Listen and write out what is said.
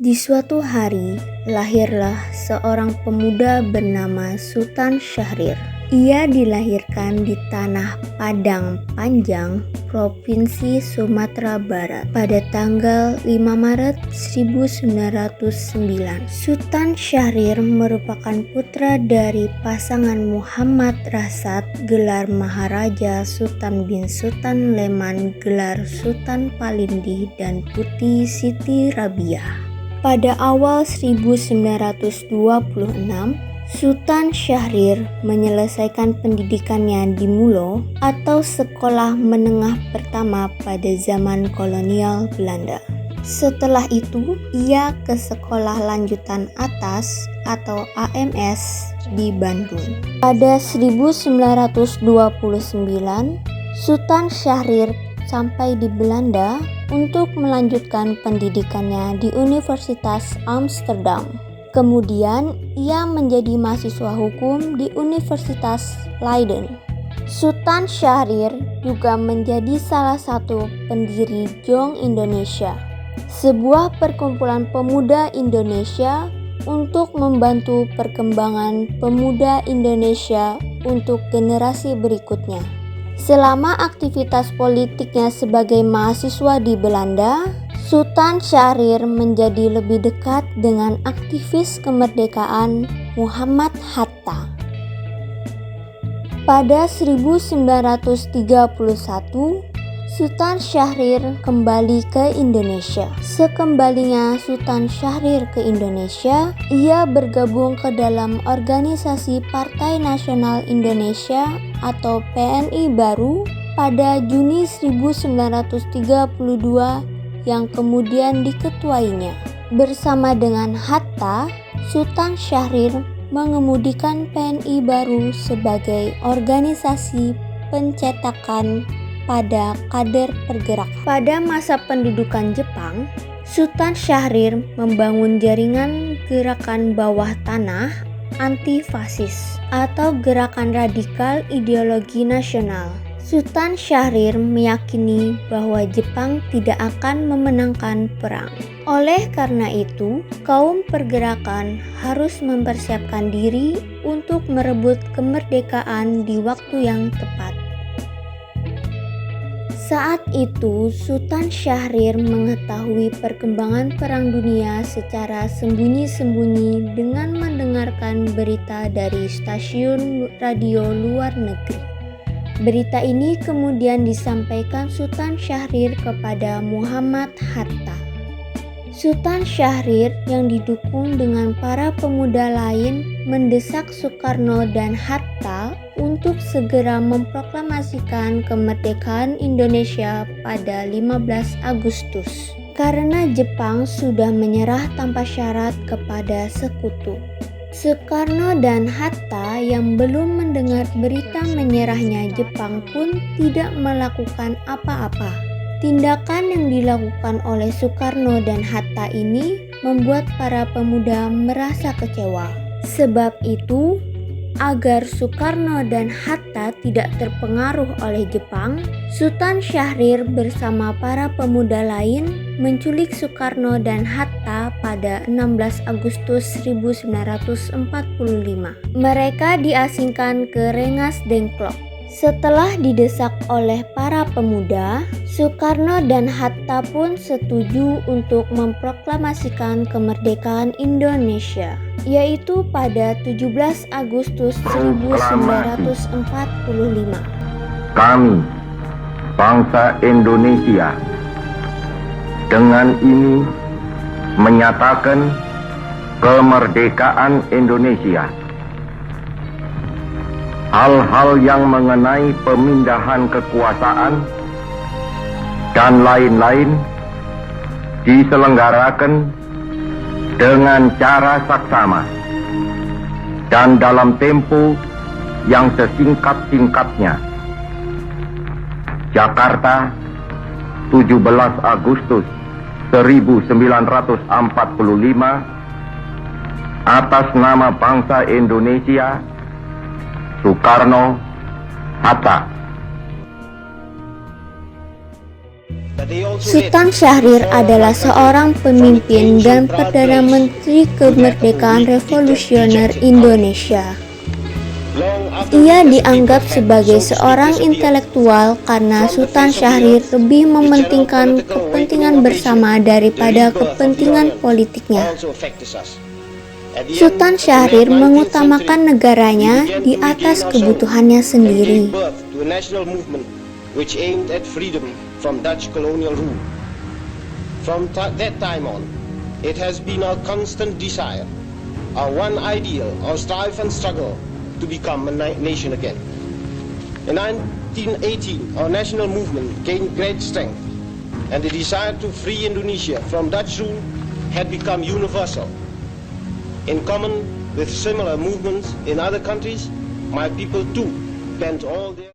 Di suatu hari, lahirlah seorang pemuda bernama Sultan Syahrir. Ia dilahirkan di tanah Padang Panjang, Provinsi Sumatera Barat pada tanggal 5 Maret 1909. Sultan Syahrir merupakan putra dari pasangan Muhammad Rasad gelar Maharaja Sultan bin Sultan Leman gelar Sultan Palindi dan Putih Siti Rabiah. Pada awal 1926, Sultan Syahrir menyelesaikan pendidikannya di Mulo atau Sekolah Menengah Pertama pada zaman kolonial Belanda. Setelah itu, ia ke Sekolah Lanjutan Atas atau AMS di Bandung. Pada 1929, Sultan Syahrir sampai di Belanda untuk melanjutkan pendidikannya di Universitas Amsterdam. Kemudian, ia menjadi mahasiswa hukum di Universitas Leiden. Sultan Syahrir juga menjadi salah satu pendiri Jong Indonesia, sebuah perkumpulan pemuda Indonesia untuk membantu perkembangan pemuda Indonesia untuk generasi berikutnya. Selama aktivitas politiknya sebagai mahasiswa di Belanda, Sultan Syahrir menjadi lebih dekat dengan aktivis kemerdekaan Muhammad Hatta. Pada 1931, Sultan Syahrir kembali ke Indonesia. Sekembalinya Sultan Syahrir ke Indonesia, ia bergabung ke dalam organisasi Partai Nasional Indonesia atau PNI baru pada Juni 1932 yang kemudian diketuainya. Bersama dengan Hatta, Sultan Syahrir mengemudikan PNI baru sebagai organisasi pencetakan pada kader pergerakan. Pada masa pendudukan Jepang, Sultan Syahrir membangun jaringan gerakan bawah tanah anti-fasis atau gerakan radikal ideologi nasional. Sultan Syahrir meyakini bahwa Jepang tidak akan memenangkan perang. Oleh karena itu, kaum pergerakan harus mempersiapkan diri untuk merebut kemerdekaan di waktu yang tepat. Saat itu, Sultan Syahrir mengetahui perkembangan Perang Dunia secara sembunyi-sembunyi dengan mendengarkan berita dari stasiun radio luar negeri. Berita ini kemudian disampaikan Sultan Syahrir kepada Muhammad Hatta. Sultan Syahrir yang didukung dengan para pemuda lain mendesak Soekarno dan Hatta untuk segera memproklamasikan kemerdekaan Indonesia pada 15 Agustus. Karena Jepang sudah menyerah tanpa syarat kepada sekutu. Soekarno dan Hatta yang belum mendengar berita menyerahnya Jepang pun tidak melakukan apa-apa. Tindakan yang dilakukan oleh Soekarno dan Hatta ini membuat para pemuda merasa kecewa. Sebab itu, agar Soekarno dan Hatta tidak terpengaruh oleh Jepang, Sultan Syahrir bersama para pemuda lain menculik Soekarno dan Hatta pada 16 Agustus 1945. Mereka diasingkan ke Rengas Dengklok. Setelah didesak oleh para pemuda, Soekarno dan Hatta pun setuju untuk memproklamasikan kemerdekaan Indonesia, yaitu pada 17 Agustus 1945. Kami, bangsa Indonesia, dengan ini menyatakan kemerdekaan Indonesia. Hal-hal yang mengenai pemindahan kekuasaan dan lain-lain diselenggarakan dengan cara saksama dan dalam tempo yang sesingkat-singkatnya. Jakarta, 17 Agustus 1945, atas nama bangsa Indonesia, Soekarno, Hatta. Sultan Syahrir adalah seorang pemimpin dan Perdana Menteri Kemerdekaan Revolusioner Indonesia. Ia dianggap sebagai seorang intelektual karena Sultan Syahrir lebih mementingkan kepentingan bersama daripada kepentingan politiknya. Sultan Syahrir mengutamakan negaranya di atas kebutuhannya sendiri. Which aimed at freedom from Dutch colonial rule. From that time on, it has been our constant desire, our one ideal, our strive and struggle to become a nation again. In 1918, our national movement gained great strength, and the desire to free Indonesia from Dutch rule had become universal. In common with similar movements in other countries, my people too bent all their